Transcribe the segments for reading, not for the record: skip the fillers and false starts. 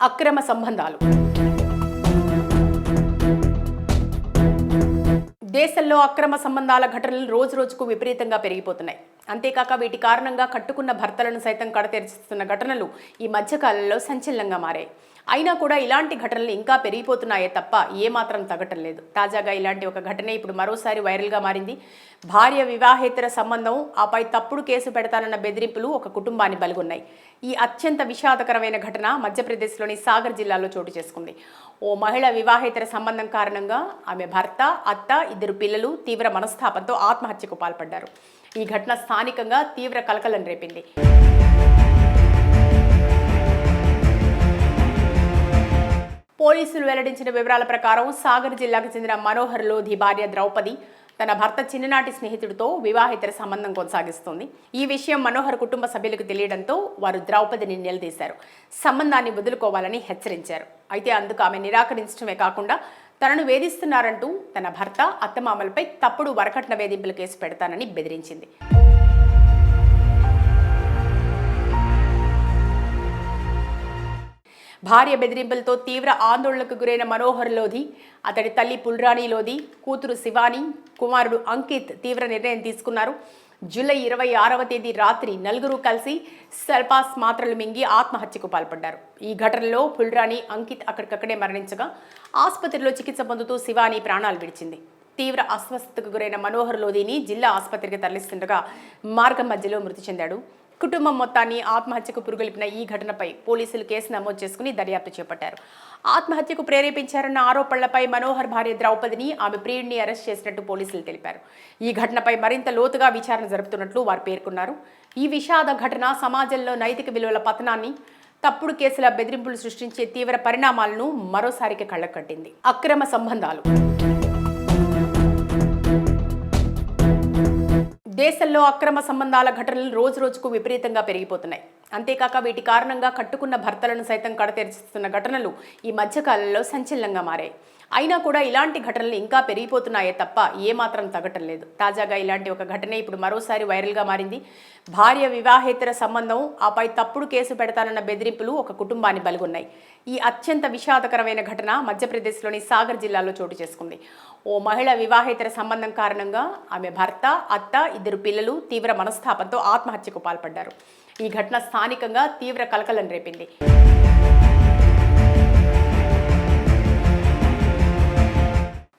అక్రమ సంబంధాలు దేశంలో అక్రమ సంబంధాల ఘటనలు రోజురోజుకు విపరీతంగా పెరిగిపోతున్నాయి. అంతేకాక వీటి కారణంగా కట్టుకున్న భర్తలను సైతం కడతెరుస్తున్న ఘటనలు ఈ మధ్యకాలంలో సంచలనంగా మారాయి. అయినా కూడా ఇలాంటి ఘటనలు ఇంకా పెరిగిపోతున్నాయే తప్ప ఏమాత్రం తగ్గటం లేదు. తాజాగా ఇలాంటి ఒక ఘటన ఇప్పుడు మరోసారి వైరల్గా మారింది. భార్య వివాహేతర సంబంధం, ఆపై తప్పుడు కేసు పెడతానన్న బెదిరింపులు ఒక కుటుంబాన్ని బలిగొన్నాయి. ఈ అత్యంత విషాదకరమైన ఘటన మధ్యప్రదేశ్లోని సాగర్ జిల్లాలో చోటు చేసుకుంది. ఓ మహిళ వివాహేతర సంబంధం కారణంగా ఆమె భర్త, అత్త, 2 పిల్లలు తీవ్ర మనస్తాపంతో ఆత్మహత్యకు పాల్పడ్డారు. ఈ ఘటన స్థానికంగా తీవ్ర కలకలం రేపింది. పోలీసులు వెల్లడించిన వివరాల ప్రకారం సాగర్ జిల్లాకు చెందిన మనోహర్ లోధి భార్య ద్రౌపది తన భర్త చిన్ననాటి స్నేహితుడితో వివాహేతర సంబంధం కొనసాగిస్తోంది. ఈ విషయం మనోహర్ కుటుంబ సభ్యులకు తెలియడంతో వారు ద్రౌపదిని నిలదీశారు. సంబంధాన్ని వదులుకోవాలని హెచ్చరించారు. అయితే అందుకు ఆమె నిరాకరించడమే కాకుండా తనను వేధిస్తున్నారంటూ తన భర్త, అత్తమామలపై తప్పుడు వరకట్న వేధింపుల కేసు పెడతానని బెదిరించింది. భార్య బెదిరింపులతో తీవ్ర ఆందోళనకు గురైన మనోహర్ లోధి, అతడి తల్లి పుల్రాణి లోధి, కూతురు శివాని, కుమారుడు అంకిత్ తీవ్ర నిర్ణయం తీసుకున్నారు. జూలై 26వ తేదీ రాత్రి నలుగురు కలిసి సల్పాస్ మాత్రలు మింగి ఆత్మహత్యకు పాల్పడ్డారు. ఈ ఘటనలో పుల్రాణి, అంకిత్ అక్కడికక్కడే మరణించగా ఆసుపత్రిలో చికిత్స పొందుతూ శివాని ప్రాణాలు విడిచింది. తీవ్ర అస్వస్థతకు గురైన మనోహర్ లోధిని జిల్లా ఆసుపత్రికి తరలిస్తుండగా మార్గం మధ్యలో మృతి చెందాడు. కుటుంబం మొత్తాన్ని ఆత్మహత్యకు పురుగొల్పిన ఈ ఘటనపై పోలీసులు కేసు నమోదు చేసుకుని దర్యాప్తు చేపట్టారు. ఆత్మహత్యకు ప్రేరేపించారన్న ఆరోపణలపై మనోహర్ భార్య ద్రౌపదిని, ఆమె ప్రియుడిని అరెస్ట్ చేసినట్టు పోలీసులు తెలిపారు. ఈ ఘటనపై మరింత లోతుగా విచారణ జరుపుతున్నట్లు వారు పేర్కొన్నారు. ఈ విషాద ఘటన సమాజంలో నైతిక విలువల పతనాన్ని, తప్పుడు కేసుల బెదిరింపులు సృష్టించే తీవ్ర పరిణామాలను మరోసారికి కళ్లకట్టింది. అక్రమ సంబంధాలు దేశంలో అక్రమ సంబంధాల ఘటనలు రోజురోజుకు విపరీతంగా పెరిగిపోతున్నాయి. అంతేకాక వీటి కారణంగా కట్టుకున్న భర్తలను సైతం కడతెరుస్తున్న ఘటనలు ఈ మధ్యకాలంలో సంచలనంగా మారాయి. అయినా కూడా ఇలాంటి ఘటనలు ఇంకా పెరిగిపోతున్నాయే తప్ప ఏమాత్రం తగ్గటం లేదు. తాజాగా ఇలాంటి ఒక ఘటన ఇప్పుడు మరోసారి వైరల్గా మారింది. భార్య వివాహేతర సంబంధం, ఆపై తప్పుడు కేసు పెడతానన్న బెదిరింపులు ఒక కుటుంబాన్ని బలిగొన్నాయి. ఈ అత్యంత విషాదకరమైన ఘటన మధ్యప్రదేశ్లోని సాగర్ జిల్లాలో చోటు చేసుకుంది. ఓ మహిళ వివాహేతర సంబంధం కారణంగా ఆమె భర్త, అత్త, 2 పిల్లలు తీవ్ర మనస్తాపంతో ఆత్మహత్యకు పాల్పడ్డారు. ఈ ఘటన స్థానికంగా తీవ్ర కలకలం రేపింది.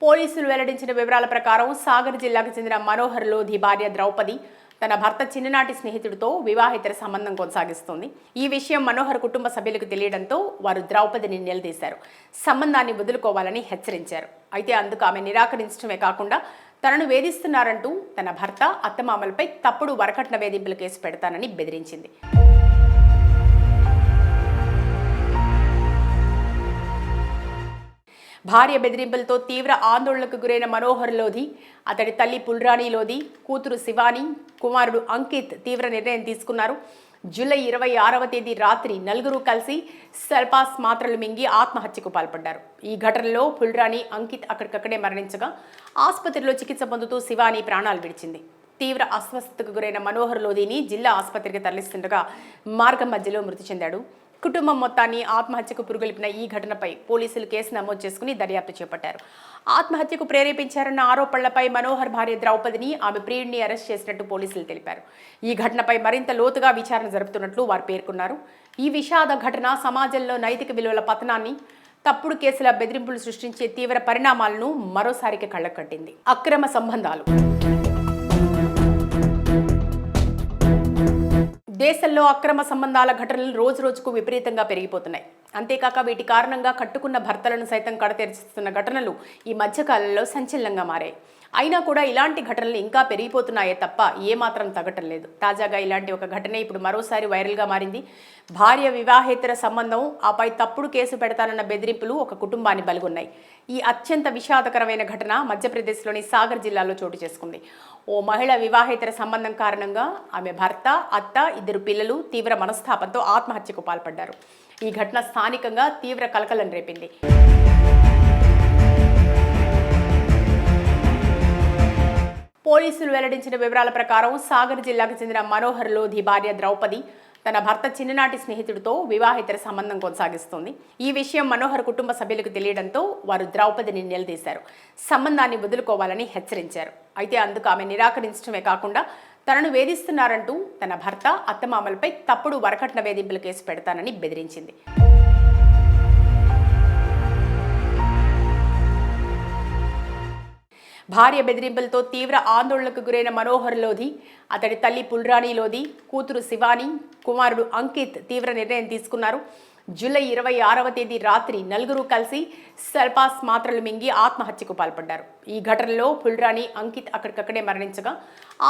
పోలీసులు వెల్లడించిన వివరాల ప్రకారం సాగర్ జిల్లాకు చెందిన మనోహర్ లోధి భార్య ద్రౌపది తన భర్త చిన్ననాటి స్నేహితుడితో వివాహేతర సంబంధం కొనసాగిస్తోంది. ఈ విషయం మనోహర్ కుటుంబ సభ్యులకు తెలియడంతో వారు ద్రౌపదిని నిలదీశారు. సంబంధాన్ని వదులుకోవాలని హెచ్చరించారు. అయితే అందుకు ఆమె నిరాకరించడమే కాకుండా తనను వేధిస్తున్నారంటూ తన భర్త, అత్తమామలపై తప్పుడు వరకట్న వేధింపుల కేసు పెడతానని బెదిరించింది. భార్య బెదిరింపులతో తీవ్ర ఆందోళనకు గురైన మనోహర్ లోధి, అతడి తల్లి పుల్రాణి లోధి, కూతురు శివాని, కుమారుడు అంకిత్ తీవ్ర నిర్ణయం తీసుకున్నారు. జూలై 26వ తేదీ రాత్రి నలుగురు కలిసి సల్పాస్ మాత్రలు మింగి ఆత్మహత్యకు పాల్పడ్డారు. ఈ ఘటనలో పుల్రాణి, అంకిత్ అక్కడికక్కడే మరణించగా ఆసుపత్రిలో చికిత్స పొందుతూ శివాని ప్రాణాలు విడిచింది. తీవ్ర అస్వస్థతకు గురైన మనోహర్ లోధిని జిల్లా ఆసుపత్రికి తరలిస్తుండగా మార్గం మధ్యలో మృతి చెందాడు. కుటుంబం మొత్తాన్ని ఆత్మహత్యకు పురుగొల్పిన ఈ ఘటనపై పోలీసులు కేసు నమోదు చేసుకుని దర్యాప్తు చేపట్టారు. ఆత్మహత్యకు ప్రేరేపించారన్న ఆరోపణలపై మనోహర్ భార్య ద్రౌపదిని, ఆమె ప్రియుడిని అరెస్ట్ చేసినట్టు పోలీసులు తెలిపారు. ఈ ఘటనపై మరింత లోతుగా విచారణ జరుపుతున్నట్లు వారు పేర్కొన్నారు. ఈ విషాద ఘటన సమాజంలో నైతిక విలువల పతనాన్ని, తప్పుడు కేసుల బెదిరింపులు సృష్టించే తీవ్ర పరిణామాలను మరోసారికి కళ్లకట్టింది. అక్రమ సంబంధాలు దేశంలో అక్రమ సంబంధాల ఘటనలు రోజురోజుకు విపరీతంగా పెరిగిపోతున్నాయి. అంతేకాక వీటి కారణంగా కట్టుకున్న భర్తలను సైతం కడతెరుస్తున్న ఘటనలు ఈ మధ్యకాలంలో సంచలనంగా మారాయి. అయినా కూడా ఇలాంటి ఘటనలు ఇంకా పెరిగిపోతున్నాయే తప్ప ఏమాత్రం తగ్గటం లేదు. తాజాగా ఇలాంటి ఒక ఘటన ఇప్పుడు మరోసారి వైరల్గా మారింది. భార్య వివాహేతర సంబంధం, ఆపై తప్పుడు కేసు పెడతానన్న బెదిరింపులు ఒక కుటుంబాన్ని బలిగొన్నాయి. ఈ అత్యంత విషాదకరమైన ఘటన మధ్యప్రదేశ్లోని సాగర్ జిల్లాలో చోటు చేసుకుంది. ఓ మహిళ వివాహేతర సంబంధం కారణంగా ఆమె భర్త, అత్త, 2 పిల్లలు తీవ్ర మనస్తాపంతో ఆత్మహత్యకు పాల్పడ్డారు. ఈ ఘటన స్థానికంగా తీవ్ర కలకలం రేపింది. పోలీసులు వెల్లడించిన వివరాల ప్రకారం సాగర్ జిల్లాకు చెందిన మనోహర్ లోధి భార్య ద్రౌపది తన భర్త చిన్ననాటి స్నేహితుడితో వివాహేతర సంబంధం కొనసాగిస్తోంది. ఈ విషయం మనోహర్ కుటుంబ సభ్యులకు తెలియడంతో వారు ద్రౌపదిని నిలదీశారు. సంబంధాన్ని వదులుకోవాలని హెచ్చరించారు. అయితే అందుకు ఆమె నిరాకరించడమే కాకుండా తనను వేధిస్తున్నారంటూ తన భర్త, అత్తమామలపై తప్పుడు వరకట్న వేధింపుల కేసు పెడతానని బెదిరించింది. భార్య బెదిరింపులతో తీవ్ర ఆందోళనకు గురైన మనోహర్ లోధి, అతడి తల్లి పుల్రాణి లోధి, కూతురు శివాని, కుమారుడు అంకిత్ తీవ్ర నిర్ణయం తీసుకున్నారు. జూలై 26వ తేదీ రాత్రి నలుగురు కలిసి సల్పాస్ మాత్రలు మింగి ఆత్మహత్యకు పాల్పడ్డారు. ఈ ఘటనలో పుల్రాణి, అంకిత్ అక్కడికక్కడే మరణించగా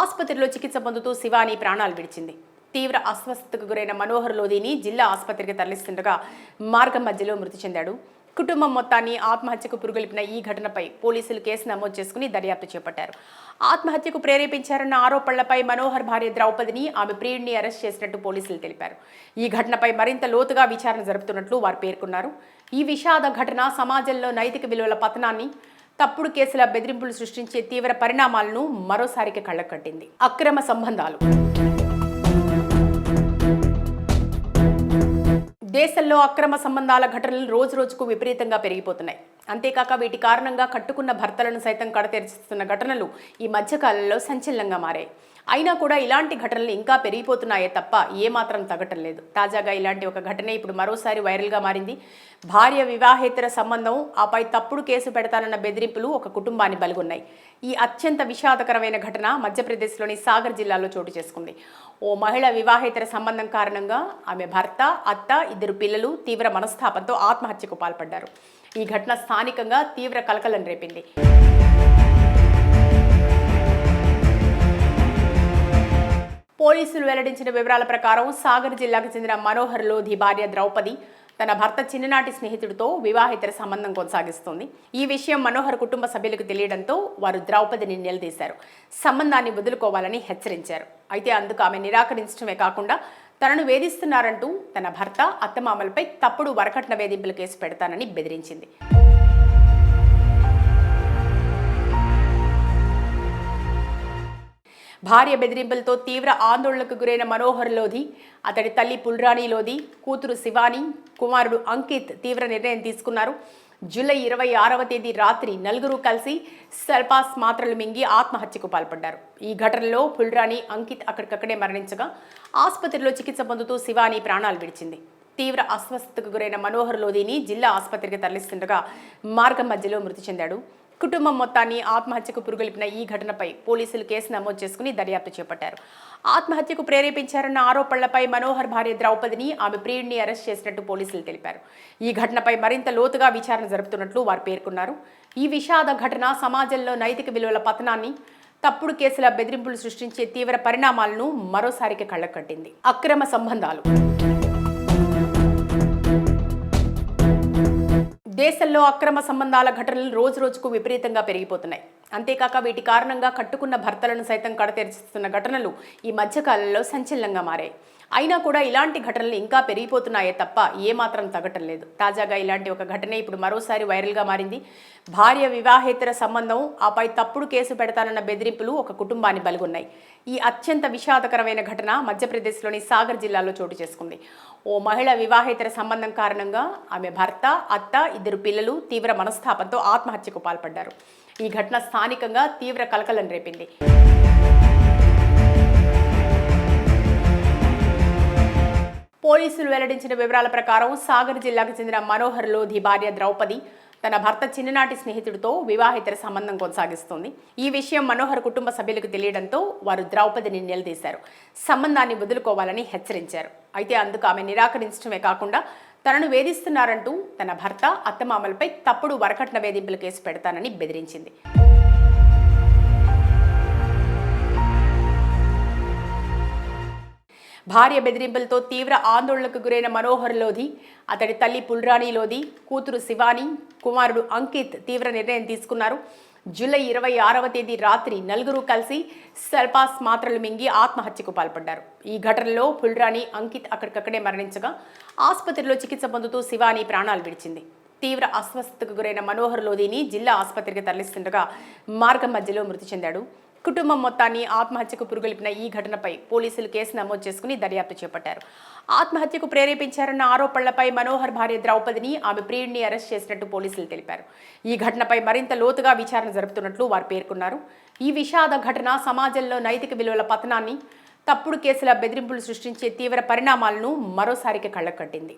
ఆసుపత్రిలో చికిత్స పొందుతూ శివాని ప్రాణాలు విడిచింది. తీవ్ర అస్వస్థతకు గురైన మనోహర్ లోధిని జిల్లా ఆసుపత్రికి తరలిస్తుండగా మార్గం మధ్యలో మృతి చెందాడు. కుటుంబం మొత్తాన్ని ఆత్మహత్యకు పురుగొల్పిన ఈ ఘటనపై పోలీసులు కేసు నమోదు చేసుకుని దర్యాప్తు చేపట్టారు. ఆత్మహత్యకు ప్రేరేపించారన్న ఆరోపణలపై మనోహర్ భార్య ద్రౌపదిని, ఆమె ప్రియుడిని అరెస్ట్ చేసినట్టు పోలీసులు తెలిపారు. ఈ ఘటనపై మరింత లోతుగా విచారణ జరుపుతున్నట్లు వారు పేర్కొన్నారు. ఈ విషాద ఘటన సమాజంలో నైతిక విలువల పతనాన్ని, తప్పుడు కేసుల బెదిరింపులు సృష్టించే తీవ్ర పరిణామాలను మరోసారికి కళ్లకట్టింది. అక్రమ సంబంధాలు. దేశంలో అక్రమ సంబంధాల ఘటనలు రోజురోజుకు విపరీతంగా పెరిగిపోతున్నాయి. అంతేకాక వీటి కారణంగా కట్టుకున్న భర్తలను సైతం కడతెరుస్తున్న ఘటనలు ఈ మధ్యకాలంలో సంచలనంగా మారాయి. అయినా కూడా ఇలాంటి ఘటనలు ఇంకా పెరిగిపోతున్నాయే తప్ప ఏమాత్రం తగ్గటం లేదు. తాజాగా ఇలాంటి ఒక ఘటన ఇప్పుడు మరోసారి వైరల్గా మారింది. భార్య వివాహేతర సంబంధం, ఆపై తప్పుడు కేసు పెడతానన్న బెదిరింపులు ఒక కుటుంబాన్ని బలిగొన్నాయి. ఈ అత్యంత విషాదకరమైన ఘటన మధ్యప్రదేశ్లోని సాగర్ జిల్లాలో చోటు చేసుకుంది. ఓ మహిళ వివాహేతర సంబంధం కారణంగా ఆమె భర్త, అత్త, 2 పిల్లలు తీవ్ర మనస్తాపంతో ఆత్మహత్యకు పాల్పడ్డారు. ఈ ఘటన స్థానికంగా తీవ్ర కలకలం రేపింది. పోలీసులు వెల్లడించిన వివరాల ప్రకారం సాగర్ జిల్లాకు చెందిన మనోహర్ లోధి భార్య ద్రౌపది తన భర్త చిన్ననాటి స్నేహితుడితో వివాహేతర సంబంధం కొనసాగిస్తోంది. ఈ విషయం మనోహర్ కుటుంబ సభ్యులకు తెలియడంతో వారు ద్రౌపదిని నిలదీశారు. సంబంధాన్ని వదులుకోవాలని హెచ్చరించారు. అయితే అందుకు ఆమె నిరాకరించడమే కాకుండా తనను వేధిస్తున్నారంటూ తన భర్త, అత్తమామలపై తప్పుడు వరకట్న వేధింపుల కేసు పెడతానని బెదిరించింది. భార్య బెదిరింపులతో తీవ్ర ఆందోళనకు గురైన మనోహర్ లోధి, అతడి తల్లి పుల్రాణి లోధి, కూతురు శివాని, కుమారుడు అంకిత్ తీవ్ర నిర్ణయం తీసుకున్నారు. జూలై 26వ తేదీ రాత్రి నలుగురు కలిసి సల్పాస్ మాత్రలు మింగి ఆత్మహత్యకు పాల్పడ్డారు. ఈ ఘటనలో పుల్రాణి, అంకిత్ అక్కడికక్కడే మరణించగా ఆసుపత్రిలో చికిత్స పొందుతూ శివాని ప్రాణాలు విడిచింది. తీవ్ర అస్వస్థతకు గురైన మనోహర్ లోధిని జిల్లా ఆసుపత్రికి తరలిస్తుండగా మార్గం మధ్యలో మృతి చెందాడు. కుటుంబం మొత్తాన్ని ఆత్మహత్యకు పురుగొల్పిన ఈ ఘటనపై పోలీసులు కేసు నమోదు చేసుకుని దర్యాప్తు చేపట్టారు. ఆత్మహత్యకు ప్రేరేపించారన్న ఆరోపణలపై మనోహర్ భార్య ద్రౌపదిని, ఆమె ప్రియుడిని అరెస్ట్ చేసినట్టు పోలీసులు తెలిపారు. ఈ ఘటనపై మరింత లోతుగా విచారణ జరుపుతున్నట్లు వారు పేర్కొన్నారు. ఈ విషాద ఘటన సమాజంలో నైతిక విలువల పతనాన్ని, తప్పుడు కేసుల బెదిరింపులు సృష్టించే తీవ్ర పరిణామాలను మరోసారికి కళ్లకట్టింది. అక్రమ సంబంధాలు. దేశంలో అక్రమ సంబంధాల ఘటనలు రోజురోజుకు విపరీతంగా పెరిగిపోతున్నాయి. అంతేకాక వీటి కారణంగా కట్టుకున్న భర్తలను సైతం కడతెరుస్తున్న ఘటనలు ఈ మధ్యకాలంలో సంచలనంగా మారాయి. అయినా కూడా ఇలాంటి ఘటనలు ఇంకా పెరిగిపోతున్నాయే తప్ప ఏమాత్రం తగ్గటం లేదు. తాజాగా ఇలాంటి ఒక ఘటన ఇప్పుడు మరోసారి వైరల్గా మారింది. భార్య వివాహేతర సంబంధం, ఆపై తప్పుడు కేసు పెడతానన్న బెదిరింపులు ఒక కుటుంబాన్ని బలిగొన్నాయి. ఈ అత్యంత విషాదకరమైన ఘటన మధ్యప్రదేశ్లోని సాగర్ జిల్లాలో చోటు చేసుకుంది. ఓ మహిళ వివాహేతర సంబంధం కారణంగా ఆమె భర్త, అత్త, 2 పిల్లలు తీవ్ర మనస్తాపంతో ఆత్మహత్యకు పాల్పడ్డారు. ఈ ఘటన స్థానికంగా తీవ్ర కలకలం రేపింది. పోలీసులు వెల్లడించిన వివరాల ప్రకారం సాగర్ జిల్లాకు చెందిన మనోహర్ లోధి భార్య ద్రౌపది తన భర్త చిన్ననాటి స్నేహితుడితో వివాహేతర సంబంధం కొనసాగిస్తోంది. ఈ విషయం మనోహర్ కుటుంబ సభ్యులకు తెలియడంతో వారు ద్రౌపదిని నిలదీశారు. సంబంధాన్ని వదులుకోవాలని హెచ్చరించారు. అయితే అందుకు ఆమె నిరాకరించడమే కాకుండా తనను వేధిస్తున్నారంటూ తన భర్త, అత్తమామలపై తప్పుడు వరకట్న వేధింపుల కేసు పెడతానని బెదిరించింది. భార్య బెదిరింపులతో తీవ్ర ఆందోళనకు గురైన మనోహర్ లోధి, అతడి తల్లి పుల్రాణి లోధి, కూతురు శివాని, కుమారుడు అంకిత్ తీవ్ర నిర్ణయం తీసుకున్నారు. జూలై 26వ తేదీ రాత్రి నలుగురు కలిసి సల్పాస్ మాత్రలు మింగి ఆత్మహత్యకు పాల్పడ్డారు. ఈ ఘటనలో పుల్రాణి, అంకిత్ అక్కడికక్కడే మరణించగా ఆసుపత్రిలో చికిత్స పొందుతూ శివాని ప్రాణాలు విడిచింది. తీవ్ర అస్వస్థతకు గురైన మనోహర్ లోధిని జిల్లా ఆసుపత్రికి తరలిస్తుండగా మార్గం మధ్యలో మృతి చెందాడు. కుటుంబం మొత్తాన్ని ఆత్మహత్యకు పురుగొల్పిన ఈ ఘటనపై పోలీసులు కేసు నమోదు చేసుకుని దర్యాప్తు చేపట్టారు. ఆత్మహత్యకు ప్రేరేపించారన్న ఆరోపణలపై మనోహర్ భార్య ద్రౌపదిని, ఆమె ప్రియుడిని అరెస్ట్ చేసినట్టు పోలీసులు తెలిపారు. ఈ ఘటనపై మరింత లోతుగా విచారణ జరుపుతున్నట్లు వారు పేర్కొన్నారు. ఈ విషాద ఘటన సమాజంలో నైతిక విలువల పతనాన్ని, తప్పుడు కేసుల బెదిరింపులు సృష్టించే తీవ్ర పరిణామాలను మరోసారికి కళ్ళకట్టింది.